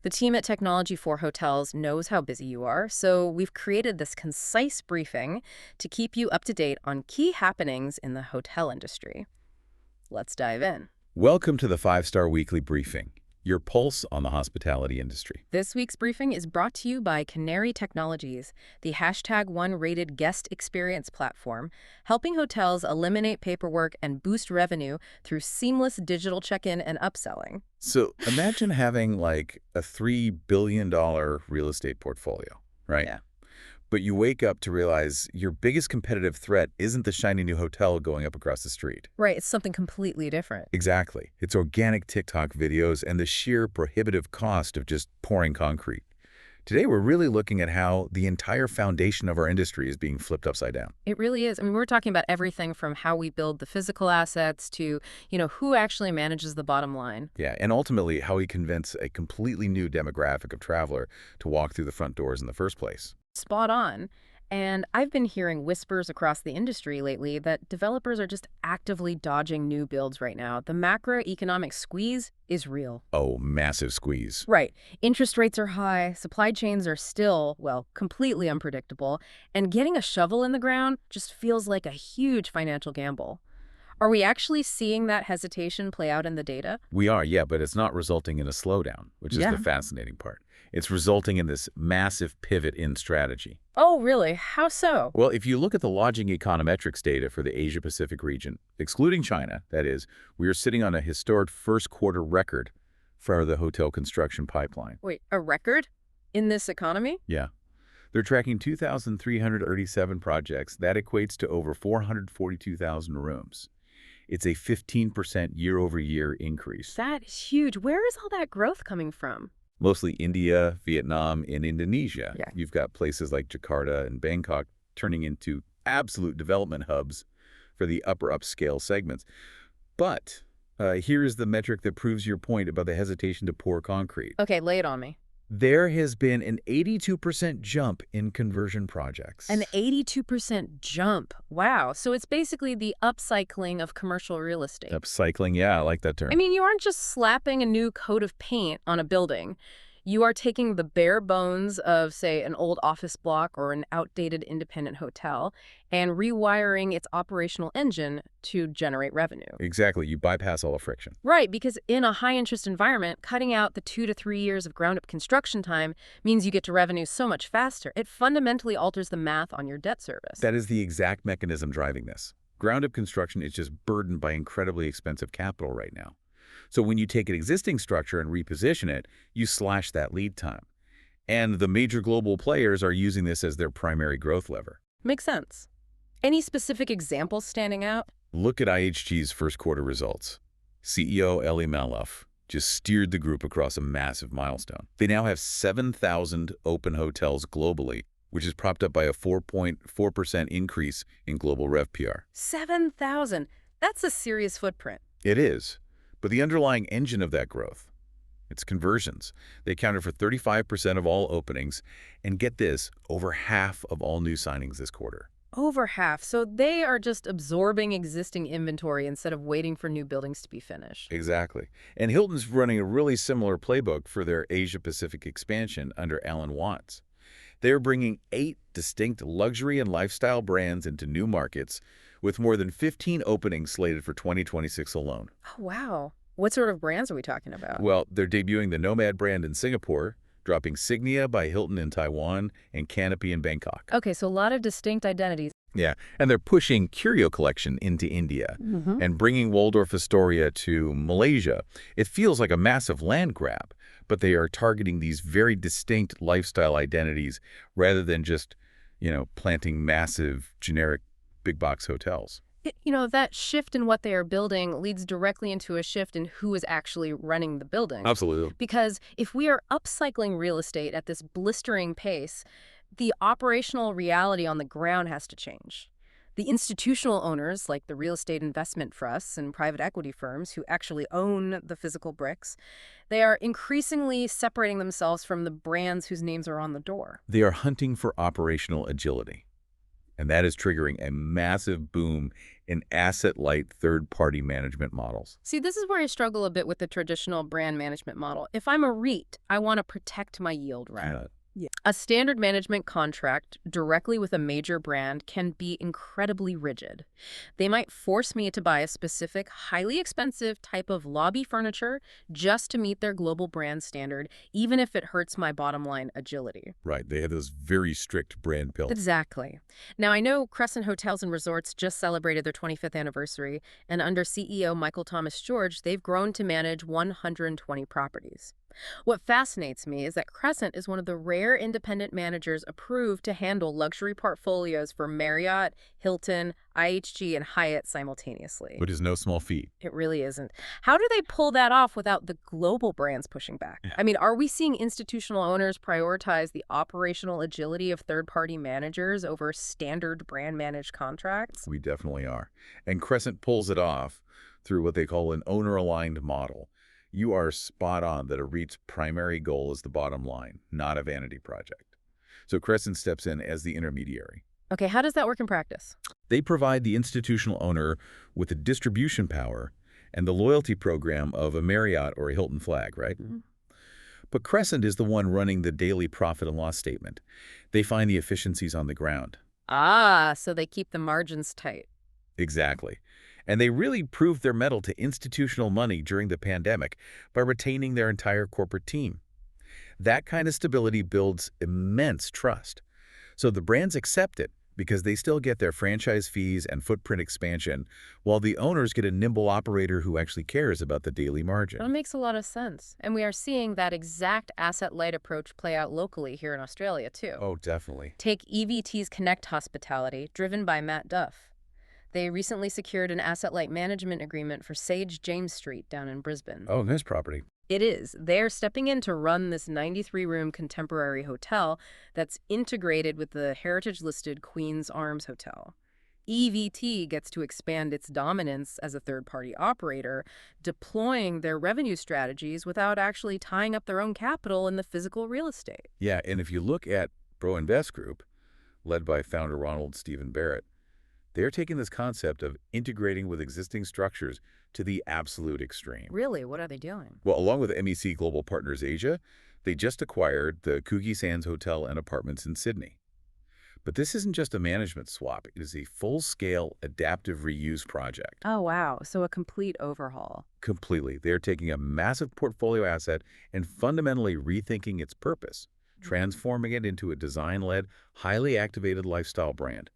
The team at Technology for Hotels knows how busy you are, so we've created this concise briefing to keep you up to date on key happenings in the hotel industry. Let's dive in. Welcome to the 5-Star Weekly Briefing, your pulse on the hospitality industry. This week's briefing is brought to you by Canary Technologies, the #1-rated guest experience platform, helping hotels eliminate paperwork and boost revenue through seamless digital check-in and upselling. So imagine having like a $3 billion real estate portfolio, right? Yeah. But you wake up to realize your biggest competitive threat isn't the shiny new hotel going up across the street. Right, it's something completely different. Exactly. It's organic TikTok videos and the sheer prohibitive cost of just pouring concrete. Today, we're really looking at how the entire foundation of our industry is being flipped upside down. It really is. I mean, we're talking about everything from how we build the physical assets to, who actually manages the bottom line. Yeah, and ultimately, how we convince a completely new demographic of traveler to walk through the front doors in the first place. Spot on. And I've been hearing whispers across the industry lately that developers are just actively dodging new builds right now. The macroeconomic squeeze is real. Oh, massive squeeze. Right. Interest rates are high, supply chains are still, well, completely unpredictable, and getting a shovel in the ground just feels like a huge financial gamble. Are we actually seeing that hesitation play out in the data? We are, yeah, but it's not resulting in a slowdown, which is the fascinating part. It's resulting in this massive pivot in strategy. Oh, really? How so? Well, if you look at the lodging econometrics data for the Asia-Pacific region, excluding China, that is, we are sitting on a historic first-quarter record for the hotel construction pipeline. Wait, a record? In this economy? Yeah. They're tracking 2,337 projects. That equates to over 442,000 rooms. It's a 15% year-over-year increase. That is huge. Where is all that growth coming from? Mostly India, Vietnam, and Indonesia. Yeah. You've got places like Jakarta and Bangkok turning into absolute development hubs for the upper upscale segments. But here is the metric that proves your point about the hesitation to pour concrete. Okay, lay it on me. There has been an 82% jump in conversion projects. An 82% jump. Wow. So it's basically the upcycling of commercial real estate. Upcycling, yeah, I like that term. I mean, you aren't just slapping a new coat of paint on a building. You are taking the bare bones of, say, an old office block or an outdated independent hotel and rewiring its operational engine to generate revenue. Exactly. You bypass all the friction. Right, because in a high-interest environment, cutting out the 2 to 3 years of ground-up construction time means you get to revenue so much faster. It fundamentally alters the math on your debt service. That is the exact mechanism driving this. Ground-up construction is just burdened by incredibly expensive capital right now. So when you take an existing structure and reposition it, you slash that lead time. And the major global players are using this as their primary growth lever. Makes sense. Any specific examples standing out? Look at IHG's first quarter results. CEO Elie Maalouf just steered the group across a massive milestone. They now have 7,000 open hotels globally, which is propped up by a 4.4% increase in global RevPR. 7,000. That's a serious footprint. It is. But the underlying engine of that growth, it's conversions. They accounted for 35% of all openings, and get this, over half of all new signings this quarter. Over half. So they are just absorbing existing inventory instead of waiting for new buildings to be finished. Exactly. And Hilton's running a really similar playbook for their Asia-Pacific expansion under Alan Watts. They're bringing 8 distinct luxury and lifestyle brands into new markets, with more than 15 openings slated for 2026 alone. Oh, wow. What sort of brands are we talking about? Well, they're debuting the Nomad brand in Singapore, dropping Signia by Hilton in Taiwan, and Canopy in Bangkok. Okay, so a lot of distinct identities. Yeah, and they're pushing Curio Collection into India and bringing Waldorf Astoria to Malaysia. It feels like a massive land grab, but they are targeting these very distinct lifestyle identities rather than just, planting massive, generic big box hotels. That shift in what they are building leads directly into a shift in who is actually running the building. Absolutely. Because if we are upcycling real estate at this blistering pace, the operational reality on the ground has to change. The institutional owners, like the real estate investment trusts and private equity firms who actually own the physical bricks, they are increasingly separating themselves from the brands whose names are on the door. They are hunting for operational agility. And that is triggering a massive boom in asset-light third-party management models. See, this is where I struggle a bit with the traditional brand management model. If I'm a REIT, I want to protect my yield, right? Yeah. A standard management contract directly with a major brand can be incredibly rigid. They might force me to buy a specific, highly expensive type of lobby furniture just to meet their global brand standard, even if it hurts my bottom line agility. Right, they have those very strict brand pillars. Exactly. Now, I know Crescent Hotels and Resorts just celebrated their 25th anniversary, and under CEO Michael Thomas George, they've grown to manage 120 properties. What fascinates me is that Crescent is one of the rare independent managers approved to handle luxury portfolios for Marriott, Hilton, IHG, and Hyatt simultaneously. Which is no small feat. It really isn't. How do they pull that off without the global brands pushing back? Yeah. I mean, are we seeing institutional owners prioritize the operational agility of third-party managers over standard brand-managed contracts? We definitely are. And Crescent pulls it off through what they call an owner-aligned model. You are spot on that a REIT's primary goal is the bottom line, not a vanity project. So Crescent steps in as the intermediary. Okay, how does that work in practice? They provide the institutional owner with the distribution power and the loyalty program of a Marriott or a Hilton flag, right? Mm-hmm. But Crescent is the one running the daily profit and loss statement. They find the efficiencies on the ground. Ah, so they keep the margins tight. Exactly. And they really proved their mettle to institutional money during the pandemic by retaining their entire corporate team. That kind of stability builds immense trust. So the brands accept it because they still get their franchise fees and footprint expansion, while the owners get a nimble operator who actually cares about the daily margin. That makes a lot of sense. And we are seeing that exact asset-light approach play out locally here in Australia, too. Oh, definitely. Take EVT's Connect Hospitality, driven by Matt Duff. They recently secured an asset-light management agreement for Sage James Street down in Brisbane. Oh, nice property. It is. They're stepping in to run this 93-room contemporary hotel that's integrated with the heritage-listed Queen's Arms Hotel. EVT gets to expand its dominance as a third-party operator, deploying their revenue strategies without actually tying up their own capital in the physical real estate. Yeah, and if you look at Bro Invest Group, led by founder Ronald Stephen Barrett, they're taking this concept of integrating with existing structures to the absolute extreme. Really? What are they doing? Well, along with MEC Global Partners Asia, they just acquired the Coogee Sands Hotel and Apartments in Sydney. But this isn't just a management swap. It is a full-scale adaptive reuse project. Oh, wow. So a complete overhaul. Completely. They're taking a massive portfolio asset and fundamentally rethinking its purpose, transforming it into a design-led, highly activated lifestyle brand.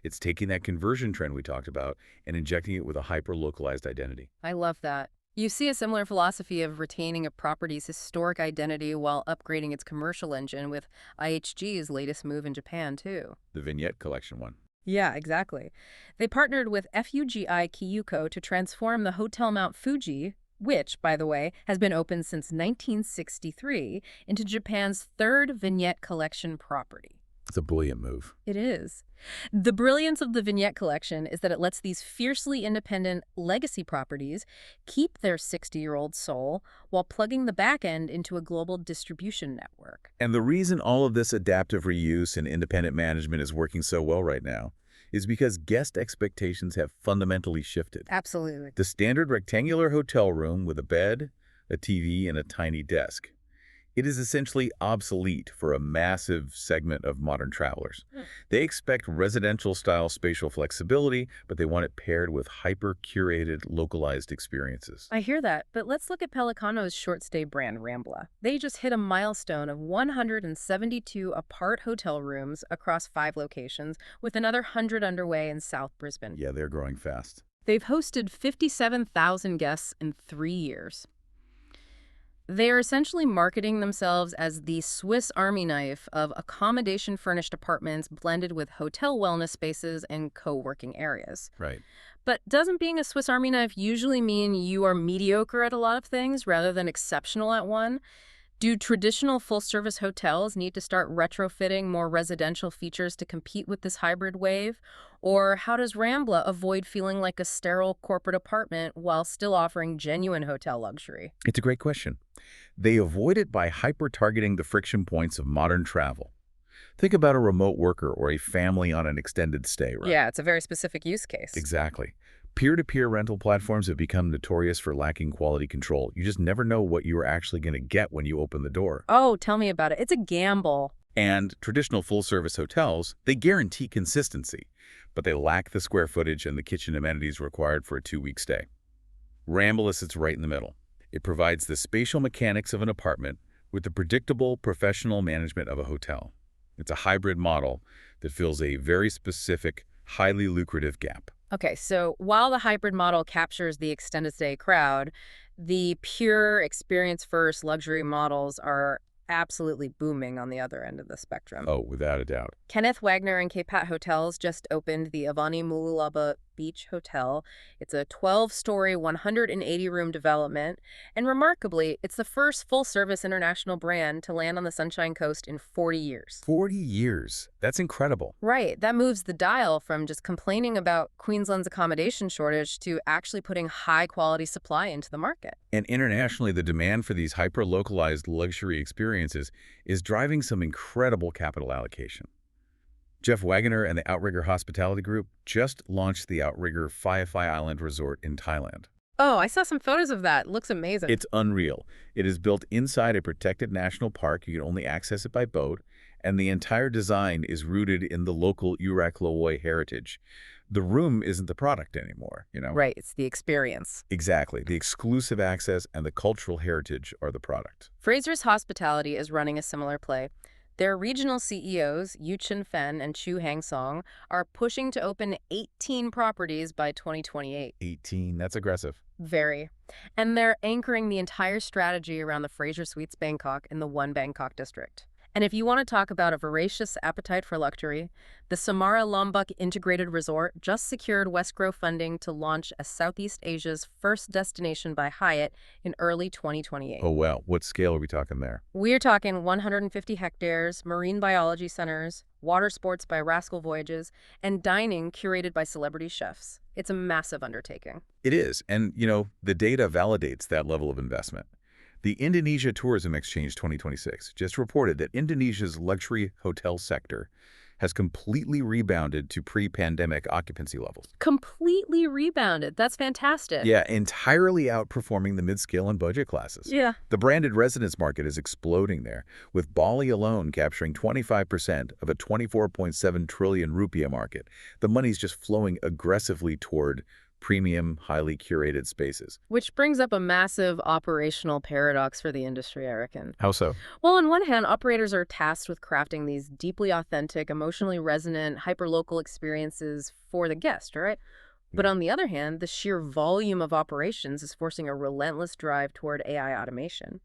It's taking that conversion trend we talked about and injecting it with a hyper-localized identity. I love that. You see a similar philosophy of retaining a property's historic identity while upgrading its commercial engine with IHG's latest move in Japan, too. The Vignette Collection one. Yeah, exactly. They partnered with FUGI Kyuko to transform the Hotel Mount Fuji, which, by the way, has been open since 1963, into Japan's third Vignette Collection property. It's a brilliant move. It is. The brilliance of the Vignette Collection is that it lets these fiercely independent legacy properties keep their 60-year-old soul while plugging the back end into a global distribution network. And the reason all of this adaptive reuse and independent management is working so well right now is because guest expectations have fundamentally shifted. Absolutely. The standard rectangular hotel room with a bed, a TV, and a tiny desk. It is essentially obsolete for a massive segment of modern travelers. They expect residential-style spatial flexibility, but they want it paired with hyper-curated, localized experiences. I hear that, but let's look at Pelicano's short-stay brand, Rambla. They just hit a milestone of 172 apart hotel rooms across 5 locations, with another 100 underway in South Brisbane. Yeah, they're growing fast. They've hosted 57,000 guests in 3 years. They are essentially marketing themselves as the Swiss Army knife of accommodation-furnished apartments blended with hotel wellness spaces and co-working areas. Right. But doesn't being a Swiss Army knife usually mean you are mediocre at a lot of things rather than exceptional at one? Do traditional full-service hotels need to start retrofitting more residential features to compete with this hybrid wave? Or how does Rambla avoid feeling like a sterile corporate apartment while still offering genuine hotel luxury? It's a great question. They avoid it by hyper-targeting the friction points of modern travel. Think about a remote worker or a family on an extended stay, right? Yeah, it's a very specific use case. Exactly. Peer-to-peer rental platforms have become notorious for lacking quality control. You just never know what you are actually going to get when you open the door. Oh, tell me about it. It's a gamble. And traditional full-service hotels, they guarantee consistency, but they lack the square footage and the kitchen amenities required for a 2-week stay. Ramble sits right in the middle. It provides the spatial mechanics of an apartment with the predictable professional management of a hotel. It's a hybrid model that fills a very specific, highly lucrative gap. Okay, so while the hybrid model captures the extended stay crowd, the pure experience-first luxury models are absolutely booming on the other end of the spectrum. Oh, without a doubt. Kenneth Wagner and K-Pat Hotels just opened the Avani Mooloolaba Beach Hotel. It's a 12-story, 180-room development, and remarkably, it's the first full-service international brand to land on the Sunshine Coast in 40 years. 40 years. That's incredible. Right. That moves the dial from just complaining about Queensland's accommodation shortage to actually putting high-quality supply into the market. And internationally, the demand for these hyper-localized luxury experiences is driving some incredible capital allocation. Jeff Wagner and the Outrigger Hospitality Group just launched the Outrigger Phi Phi Island Resort in Thailand. Oh, I saw some photos of that. It looks amazing. It's unreal. It is built inside a protected national park. You can only access it by boat, and the entire design is rooted in the local Urak heritage. The room isn't the product anymore, you know? Right, it's the experience. Exactly. The exclusive access and the cultural heritage are the product. Fraser's Hospitality is running a similar play. Their regional CEOs, Yu Chen Fen and Chu Hang Song, are pushing to open 18 properties by 2028. 18, that's aggressive. Very. And they're anchoring the entire strategy around the Fraser Suites Bangkok in the One Bangkok district. And if you want to talk about a voracious appetite for luxury, the Samara Lombok Integrated Resort just secured Westgrove funding to launch as Southeast Asia's first destination by Hyatt in early 2028. Oh, well, what scale are we talking there? We're talking 150 hectares, marine biology centers, water sports by Rascal Voyages, and dining curated by celebrity chefs. It's a massive undertaking. It is, and, the data validates that level of investment. The Indonesia Tourism Exchange 2026 just reported that Indonesia's luxury hotel sector has completely rebounded to pre-pandemic occupancy levels. Completely rebounded. That's fantastic. Yeah, entirely outperforming the mid-scale and budget classes. Yeah. The branded residence market is exploding there, with Bali alone capturing 25% of a 24.7 trillion rupiah market. The money's just flowing aggressively toward premium, highly curated spaces. Which brings up a massive operational paradox for the industry, I reckon. How so? Well, on one hand, operators are tasked with crafting these deeply authentic, emotionally resonant, hyperlocal experiences for the guest, right? But on the other hand, the sheer volume of operations is forcing a relentless drive toward AI automation.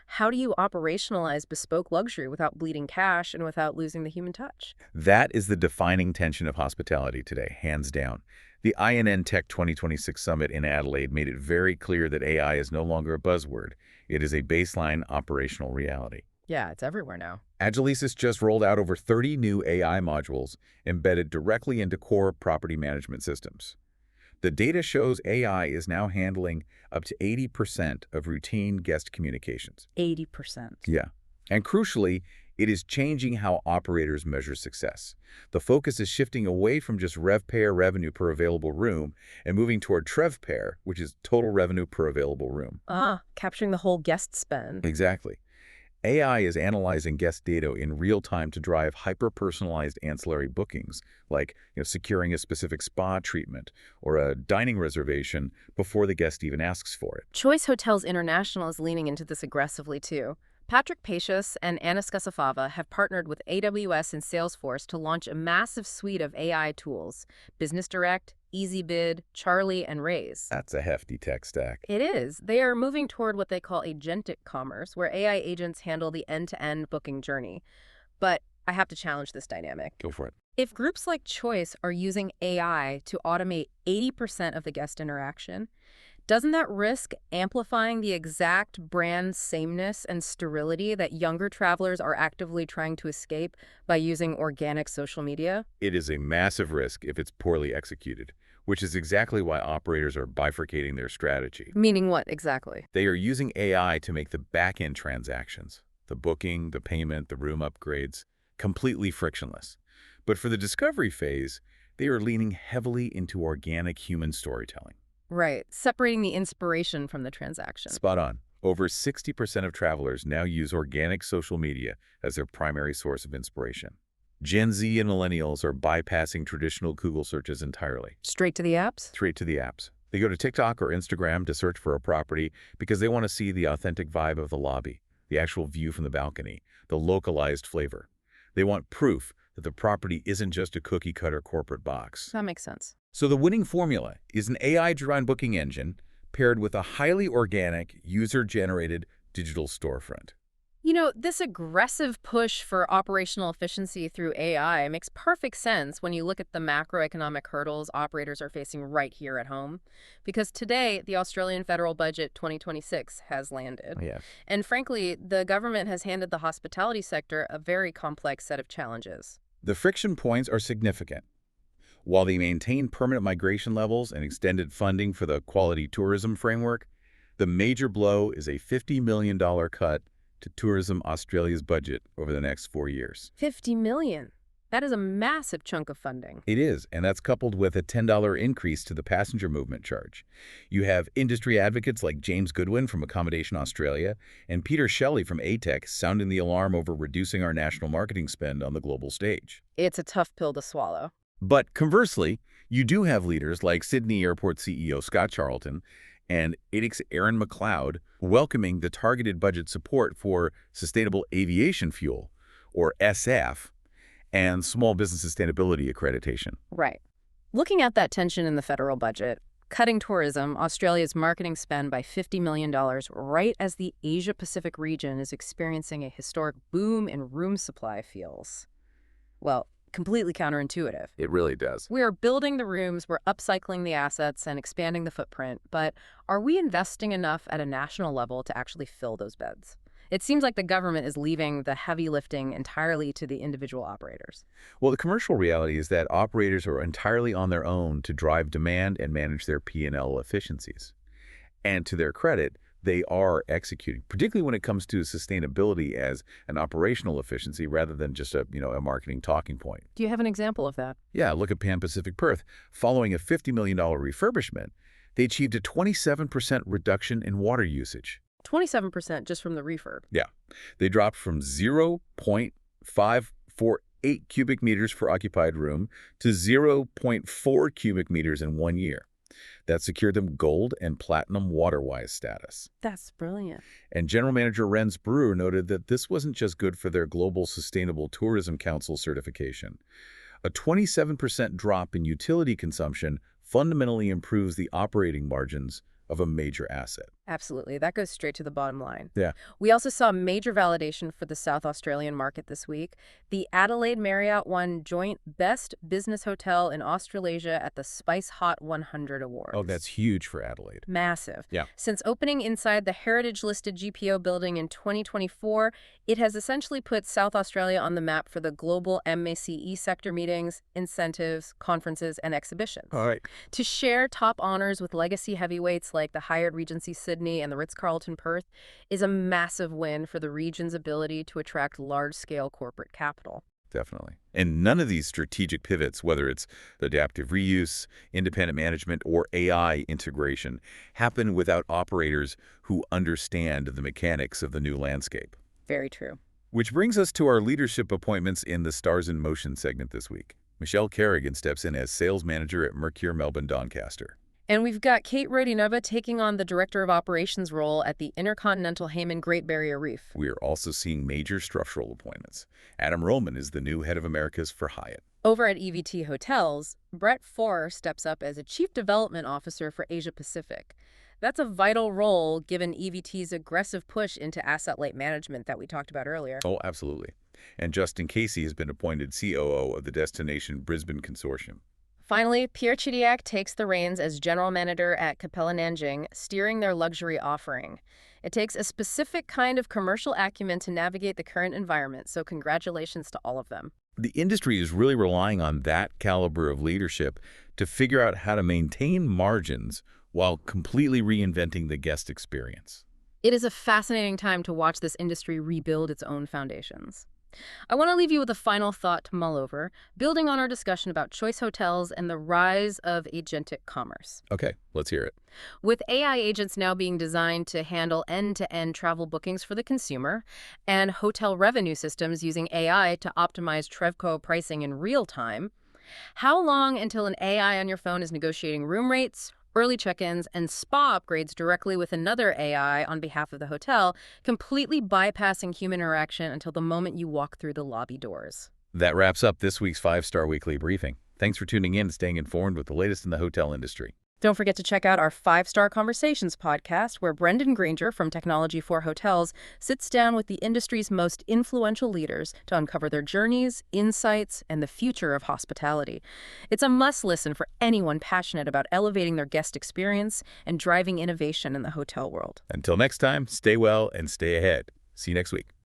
How do you operationalize bespoke luxury without bleeding cash and without losing the human touch? That is the defining tension of hospitality today, hands down. The INN Tech 2026 Summit in Adelaide made it very clear that AI is no longer a buzzword. It is a baseline operational reality. Yeah, it's everywhere now. Agilicis just rolled out over 30 new AI modules embedded directly into core property management systems. The data shows AI is now handling up to 80% of routine guest communications. 80%. Yeah. And crucially, it is changing how operators measure success. The focus is shifting away from just RevPAR, revenue per available room, and moving toward TrevPAR, which is total revenue per available room. Capturing the whole guest spend. Exactly. AI is analyzing guest data in real time to drive hyper-personalized ancillary bookings, like securing a specific spa treatment or a dining reservation before the guest even asks for it. Choice Hotels International is leaning into this aggressively, too. Patrick Pacious and Anna Skasafava have partnered with AWS and Salesforce to launch a massive suite of AI tools: Business Direct, EasyBid, Charlie, and Raise. That's a hefty tech stack. It is. They are moving toward what they call agentic commerce, where AI agents handle the end-to-end booking journey. But I have to challenge this dynamic. Go for it. If groups like Choice are using AI to automate 80% of the guest interaction, doesn't that risk amplifying the exact brand sameness and sterility that younger travelers are actively trying to escape by using organic social media? It is a massive risk if it's poorly executed, which is exactly why operators are bifurcating their strategy. Meaning what exactly? They are using AI to make the back-end transactions, the booking, the payment, the room upgrades, completely frictionless. But for the discovery phase, they are leaning heavily into organic human storytelling. Right, separating the inspiration from the transaction. Spot on. Over 60% of travelers now use organic social media as their primary source of inspiration. Gen Z and millennials are bypassing traditional Google searches entirely. Straight to the apps? Straight to the apps. They go to TikTok or Instagram to search for a property because they want to see the authentic vibe of the lobby, the actual view from the balcony, the localized flavor. They want proof that the property isn't just a cookie-cutter corporate box. That makes sense. So the winning formula is an AI-driven booking engine paired with a highly organic, user-generated digital storefront. You know, this aggressive push for operational efficiency through AI makes perfect sense when you look at the macroeconomic hurdles operators are facing right here at home. Because today, the Australian federal budget 2026 has landed. Yeah. And frankly, the government has handed the hospitality sector a very complex set of challenges. The friction points are significant. While they maintain permanent migration levels and extended funding for the quality tourism framework, the major blow is a $50 million cut to Tourism Australia's budget over the next 4 years. $50 million. That is a massive chunk of funding. It is, and that's coupled with a $10 increase to the passenger movement charge. You have industry advocates like James Goodwin from Accommodation Australia and Peter Shelley from APEC sounding the alarm over reducing our national marketing spend on the global stage. It's a tough pill to swallow. But conversely, you do have leaders like Sydney Airport CEO Scott Charlton and APEC's Aaron McLeod welcoming the targeted budget support for sustainable aviation fuel, or SF, and small business sustainability accreditation. Right. Looking at that tension in the federal budget, cutting tourism, Australia's marketing spend by $50 million right as the Asia-Pacific region is experiencing a historic boom in room supply feels, well, completely counterintuitive. It really does. We are building the rooms, we're upcycling the assets and expanding the footprint, but are we investing enough at a national level to actually fill those beds? It seems like the government is leaving the heavy lifting entirely to the individual operators. Well, the commercial reality is that operators are entirely on their own to drive demand and manage their P&L efficiencies. And to their credit, they are executing, particularly when it comes to sustainability as an operational efficiency rather than just a marketing talking point. Do you have an example of that? Yeah, look at Pan Pacific Perth. Following a $50 million refurbishment, they achieved a 27% reduction in water usage. 27% just from the refurb. Yeah. They dropped from 0.548 cubic meters per occupied room to 0.4 cubic meters in 1 year. That secured them gold and platinum waterwise status. That's brilliant. And General Manager Renz Brewer noted that this wasn't just good for their Global Sustainable Tourism Council certification. A 27% drop in utility consumption fundamentally improves the operating margins of a major asset. Absolutely. That goes straight to the bottom line. Yeah. We also saw major validation for the South Australian market this week. The Adelaide Marriott won joint Best Business Hotel in Australasia at the Spice Hot 100 Awards. Oh, that's huge for Adelaide. Massive. Yeah. Since opening inside the heritage-listed GPO building in 2024, it has essentially put South Australia on the map for the global MACE sector meetings, incentives, conferences, and exhibitions. All right. To share top honors with legacy heavyweights like the Hyatt Regency Sydney and the Ritz-Carlton Perth is a massive win for the region's ability to attract large-scale corporate capital. Definitely. And none of these strategic pivots, whether it's adaptive reuse, independent management, or AI integration, happen without operators who understand the mechanics of the new landscape. Very true. Which brings us to our leadership appointments in the Stars in Motion segment this week. Michelle Kerrigan steps in as sales manager at Mercure Melbourne Doncaster. And we've got Kate Rodinova taking on the Director of Operations role at the Intercontinental Hayman Great Barrier Reef. We are also seeing major structural appointments. Adam Roman is the new head of Americas for Hyatt. Over at EVT Hotels, Brett Forer steps up as a Chief Development Officer for Asia Pacific. That's a vital role given EVT's aggressive push into asset-light management that we talked about earlier. Oh, absolutely. And Justin Casey has been appointed COO of the Destination Brisbane Consortium. Finally, Pierre Chidiac takes the reins as general manager at Capella Nanjing, steering their luxury offering. It takes a specific kind of commercial acumen to navigate the current environment, so congratulations to all of them. The industry is really relying on that caliber of leadership to figure out how to maintain margins while completely reinventing the guest experience. It is a fascinating time to watch this industry rebuild its own foundations. I want to leave you with a final thought to mull over, building on our discussion about choice hotels and the rise of agentic commerce. Okay, let's hear it. With AI agents now being designed to handle end-to-end travel bookings for the consumer, and hotel revenue systems using AI to optimize Trevco pricing in real time, how long until an AI on your phone is negotiating room rates, early check-ins, and spa upgrades directly with another AI on behalf of the hotel, completely bypassing human interaction until the moment you walk through the lobby doors? That wraps up this week's 5-Star Weekly Briefing. Thanks for tuning in and staying informed with the latest in the hotel industry. Don't forget to check out our 5-Star Conversations podcast, where Brendan Granger from Technology for Hotels sits down with the industry's most influential leaders to uncover their journeys, insights, and the future of hospitality. It's a must-listen for anyone passionate about elevating their guest experience and driving innovation in the hotel world. Until next time, stay well and stay ahead. See you next week.